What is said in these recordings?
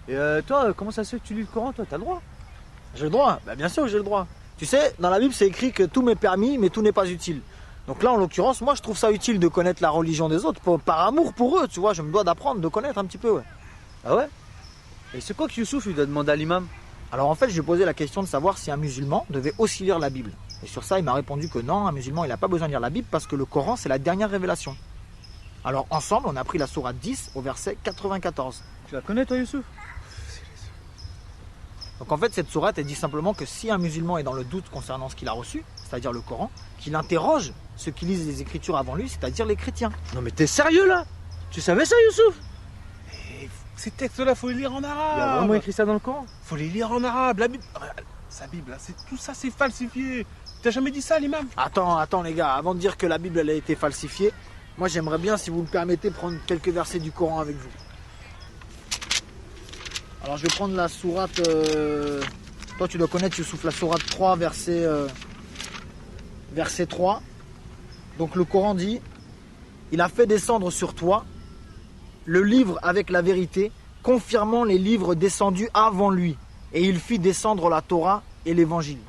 Et toi, comment ça se fait que tu lis le Coran, toi? T'as le droit? J'ai le droit? Bah, bien sûr que j'ai le droit. Tu sais, dans la Bible, c'est écrit que tout m'est permis, mais tout n'est pas utile. Donc là, en l'occurrence, moi, je trouve ça utile de connaître la religion des autres, par amour pour eux, tu vois. Je me dois d'apprendre, de connaître un petit peu, ouais. Ah ouais? Et c'est quoi que Youssouf il doit demander à l'imam? Alors en fait, je lui ai posé la question de savoir si un musulman devait aussi lire la Bible. Et sur ça, il m'a répondu que non, un musulman, il n'a pas besoin de lire la Bible parce que le Coran, c'est la dernière révélation. Alors ensemble, on a pris la sourate 10 au verset 94. Tu la connais, toi, Youssouf? Donc en fait, cette sourate, elle dit simplement que si un musulman est dans le doute concernant ce qu'il a reçu, c'est-à-dire le Coran, qu'il interroge ceux qui lisent les Écritures avant lui, c'est-à-dire les chrétiens. Non mais t'es sérieux là? Tu savais ça, Youssouf? Ces textes-là, faut les lire en Il y a arabe. vraiment écrit ça dans le Coran? Faut les lire en arabe. La Bible, sa Bible, là, tout ça, c'est falsifié. T'as jamais dit ça, l'imam? Attends les gars, avant de dire que la Bible elle a été falsifiée, moi j'aimerais bien, si vous me permettez, prendre quelques versets du Coran avec vous. Alors je vais prendre la sourate, toi tu dois connaître Youssouf, la sourate 3, verset 3. Donc le Coran dit, il a fait descendre sur toi le livre avec la vérité, confirmant les livres descendus avant lui. Et il fit descendre la Torah et l'évangile.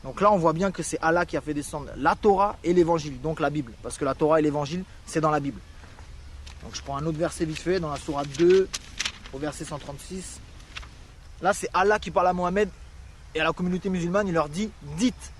Donc là, on voit bien que c'est Allah qui a fait descendre la Torah et l'évangile, donc la Bible. Parce que la Torah et l'évangile, c'est dans la Bible. Donc je prends un autre verset vite fait, dans la sourate 2, au verset 136. Là, c'est Allah qui parle à Mohammed et à la communauté musulmane. Il leur dit, dites,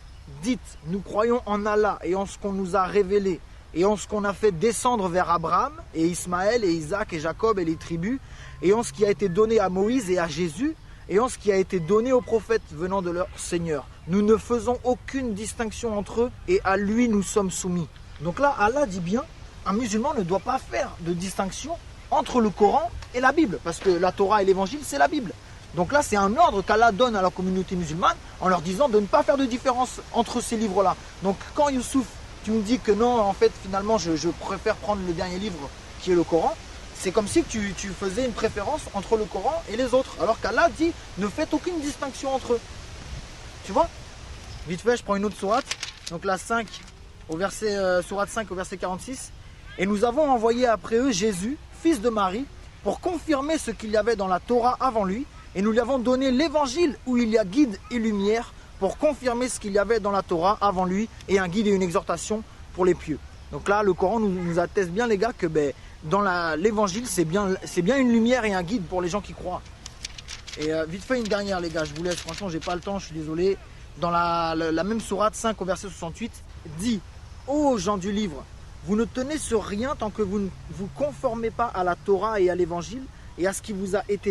nous croyons en Allah et en ce qu'on nous a révélé. Et en ce qu'on a fait descendre vers Abraham et Ismaël et Isaac et Jacob et les tribus. Et en ce qui a été donné à Moïse et à Jésus. Et en ce qui a été donné aux prophètes venant de leur Seigneur. Nous ne faisons aucune distinction entre eux et à lui nous sommes soumis. Donc là, Allah dit bien, un musulman ne doit pas faire de distinction entre le Coran et la Bible. Parce que la Torah et l'évangile, c'est la Bible. Donc là, c'est un ordre qu'Allah donne à la communauté musulmane en leur disant de ne pas faire de différence entre ces livres-là. Donc quand Youssouf, tu me dis que non, en fait, finalement, je préfère prendre le dernier livre qui est le Coran, c'est comme si tu faisais une préférence entre le Coran et les autres. Alors qu'Allah dit, ne faites aucune distinction entre eux. Tu vois? Vite fait, je prends une autre sourate. Donc la 5, sourate 5 au verset 46. Et nous avons envoyé après eux Jésus, fils de Marie, pour confirmer ce qu'il y avait dans la Torah avant lui. Et nous lui avons donné l'évangile où il y a guide et lumière pour confirmer ce qu'il y avait dans la Torah avant lui et un guide et une exhortation pour les pieux. Donc là, le Coran nous atteste bien, les gars, que dans l'évangile, c'est bien une lumière et un guide pour les gens qui croient. Et vite fait, une dernière, les gars, je vous laisse. Franchement, j'ai pas le temps, je suis désolé. Dans la même sourate 5 au verset 68, dit, ô gens du livre, vous ne tenez sur rien tant que vous ne vous conformez pas à la Torah et à l'évangile et à ce qui vous a été